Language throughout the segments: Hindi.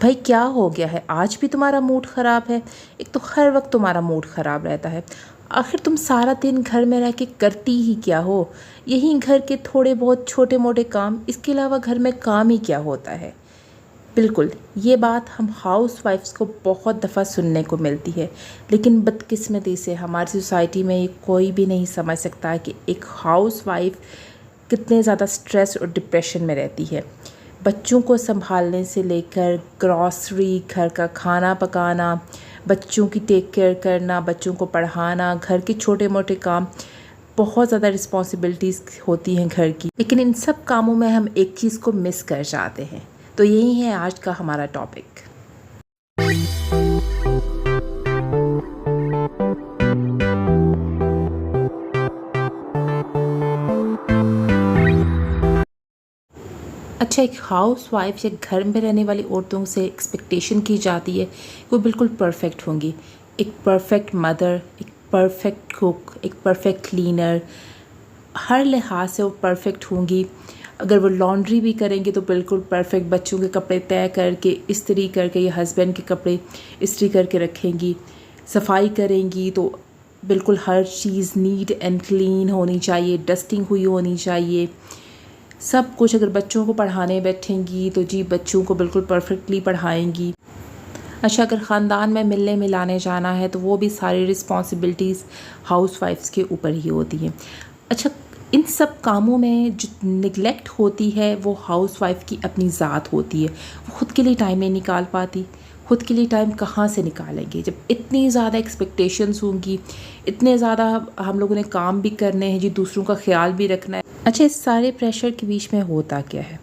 भाई क्या हो गया है, आज भी तुम्हारा मूड ख़राब है। एक तो हर वक्त तुम्हारा मूड ख़राब रहता है। आखिर तुम सारा दिन घर में रह के करती ही क्या हो? यही घर के थोड़े बहुत छोटे मोटे काम, इसके अलावा घर में काम ही क्या होता है? बिल्कुल, ये बात हम हाउस वाइफ्स को बहुत दफ़ा सुनने को मिलती है, लेकिन बदकिस्मती से हमारी सोसाइटी में ये कोई भी नहीं समझ सकता कि एक हाउस वाइफ कितने ज़्यादा स्ट्रेस और डिप्रेशन में रहती है। बच्चों को संभालने से लेकर ग्रॉसरी, घर का खाना पकाना, बच्चों की टेक केयर करना, बच्चों को पढ़ाना, घर के छोटे मोटे काम, बहुत ज़्यादा रिस्पॉन्सिबिलिटीज़ होती हैं घर की। लेकिन इन सब कामों में हम एक चीज़ को मिस कर जाते हैं। तो यही है आज का हमारा टॉपिक। अच्छा, एक हाउस वाइफ या घर में रहने वाली औरतों से एक्सपेक्टेशन की जाती है वो बिल्कुल परफेक्ट होंगी। एक परफेक्ट मदर, एक परफेक्ट कुक, एक परफेक्ट क्लीनर, हर लिहाज से वो परफेक्ट होंगी। अगर वो लॉन्ड्री भी करेंगे तो बिल्कुल परफेक्ट, बच्चों के कपड़े तय करके इस्त्री करके या हस्बैंड के कपड़े इस्त्री करके रखेंगी। सफाई करेंगी तो बिल्कुल हर चीज़ नीट एंड क्लीन होनी चाहिए, डस्टिंग हुई होनी चाहिए, सब कुछ। अगर बच्चों को पढ़ाने बैठेंगी तो जी बच्चों को बिल्कुल परफेक्टली पढ़ाएंगी। अच्छा, अगर ख़ानदान में मिलने मिलाने जाना है तो वो भी सारी रिस्पॉन्सिबिलिटीज़ हाउस वाइफ्स के ऊपर ही होती हैं। अच्छा, इन सब कामों में जो निगलेक्ट होती है वो हाउस वाइफ की अपनी ज़ात होती है। वो ख़ुद के लिए टाइम नहीं निकाल पाती। ख़ुद के लिए टाइम कहाँ से निकालेंगे जब इतनी ज़्यादा एक्सपेक्टेशंस होंगी, इतने ज़्यादा हम लोगों ने काम भी करने हैं जी, दूसरों का ख्याल भी रखना है। अच्छा, इस सारे प्रेशर के बीच में होता क्या है,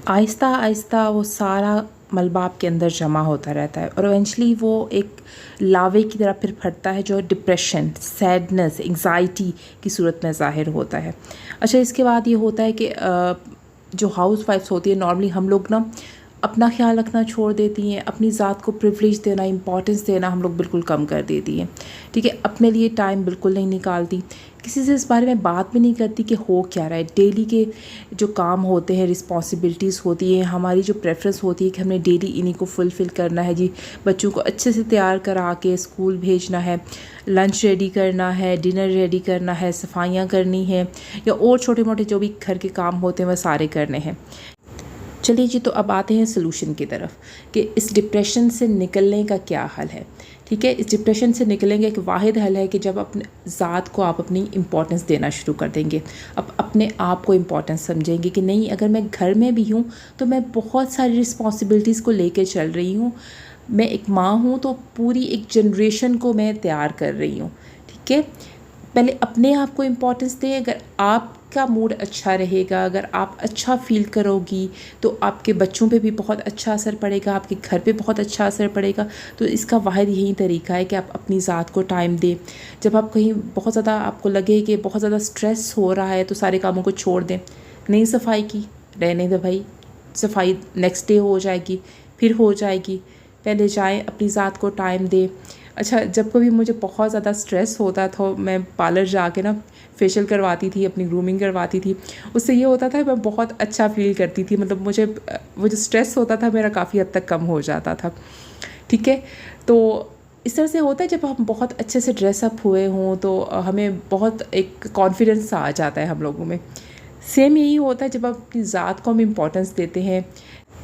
आहिस्ता आहिस्ता वो सारा मलबा आपके अंदर जमा होता रहता है और इवेंचुअली वो एक लावे की तरह फिर फटता है जो डिप्रेशन, सैडनेस, एंग्जाइटी की सूरत में ज़ाहिर होता है। अच्छा, इसके बाद ये होता है कि जो हाउस वाइफ्स होती है नॉर्मली हम लोग ना अपना ख्याल रखना छोड़ देती हैं, अपनी ज़ात को प्रिविलेज देना, इंपॉर्टेंस देना हम लोग बिल्कुल कम कर देती हैं। ठीक है, अपने लिए टाइम बिल्कुल नहीं निकालती, किसी से इस बारे में बात भी नहीं करती कि हो क्या रहा है। डेली के जो काम होते हैं, रिस्पॉन्सिबिलिटीज़ होती हैं, हमारी जो प्रेफरेंस होती है कि हमने डेली इन्हीं को फुलफ़िल करना है जी। बच्चों को अच्छे से तैयार करा के स्कूल भेजना है, लंच रेडी करना है, डिनर रेडी करना है, सफाइयाँ करनी है या और छोटे मोटे जो भी घर के काम होते हैं वह सारे करने हैं। चलिए जी, तो अब आते हैं सोल्यूशन की तरफ कि इस डिप्रेशन से निकलने का क्या हल है। ठीक है, इस डिप्रेशन से निकलेंगे एक वाहिद हल है कि जब अपने ज़ात को आप अपनी इम्पोर्टेंस देना शुरू कर देंगे, अब अपने आप को इम्पोर्टेंस समझेंगे कि नहीं, अगर मैं घर में भी हूँ तो मैं बहुत सारी रिस्पॉन्सिबिलिटीज़ को लेकर चल रही हूँ। मैं एक माँ हूँ तो पूरी एक जनरेशन को मैं तैयार कर रही हूँ। ठीक है, पहले अपने आप को इम्पोर्टेंस दें। अगर आपका मूड अच्छा रहेगा, अगर आप अच्छा फ़ील करोगी तो आपके बच्चों पे भी बहुत अच्छा असर पड़ेगा, आपके घर पे बहुत अच्छा असर पड़ेगा। तो इसका वाहिद यही तरीका है कि आप अपनी ज़ात को टाइम दें। जब आप कहीं बहुत ज़्यादा आपको लगे कि बहुत ज़्यादा स्ट्रेस हो रहा है तो सारे कामों को छोड़ दें। नहीं सफाई की, रहने दे भाई, सफाई नेक्स्ट डे हो जाएगी, फिर हो जाएगी। पहले जाएँ, अपनी ज़ात को टाइम दें। अच्छा, जब कभी मुझे बहुत ज़्यादा स्ट्रेस होता था मैं पार्लर जाके ना फेशियल करवाती थी, अपनी ग्रूमिंग करवाती थी। उससे ये होता था मैं बहुत अच्छा फ़ील करती थी, मतलब मुझे वो जो स्ट्रेस होता था मेरा काफ़ी हद तक कम हो जाता था। ठीक है, तो इस तरह से होता है जब हम बहुत अच्छे से ड्रेसअप हुए हों तो हमें बहुत एक कॉन्फिडेंस आ जाता है हम लोगों में। सेम यही होता है जब आप अपनी ज़ात को हम इम्पोर्टेंस देते हैं,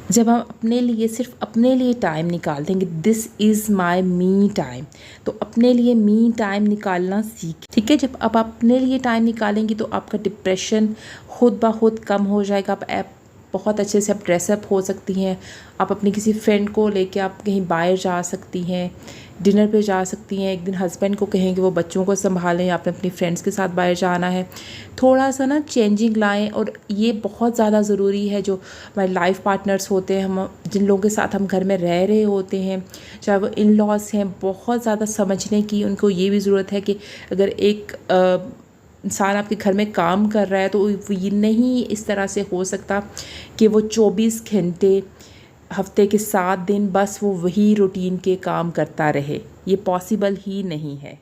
जब हम अपने लिए सिर्फ अपने लिए टाइम निकाल देंगे, this is my me time, तो अपने लिए मी टाइम निकालना सीख। ठीक है, जब आप अपने लिए टाइम निकालेंगी तो आपका डिप्रेशन खुद ब खुद कम हो जाएगा। आप बहुत अच्छे से आप ड्रेसअप हो सकती हैं, आप अपनी किसी फ्रेंड को लेके आप कहीं बाहर जा सकती हैं, डिनर पे जा सकती हैं। एक दिन हस्बैंड को कहेंगे वो बच्चों को संभालें, आपने अपनी फ्रेंड्स के साथ बाहर जाना है। थोड़ा सा ना चेंजिंग लाएं। और ये बहुत ज़्यादा ज़रूरी है जो हमारे लाइफ पार्टनर्स होते हैं, हम जिन लोगों के साथ हम घर में रह रहे होते हैं, चाहे वो इन लॉज हैं, बहुत ज़्यादा समझने की उनको ये भी ज़रूरत है कि अगर एक इंसान आपके घर में काम कर रहा है तो ये नहीं इस तरह से हो सकता कि वो 24 घंटे हफ्ते के 7 दिन बस वो वही रूटीन के काम करता रहे। ये पॉसिबल ही नहीं है।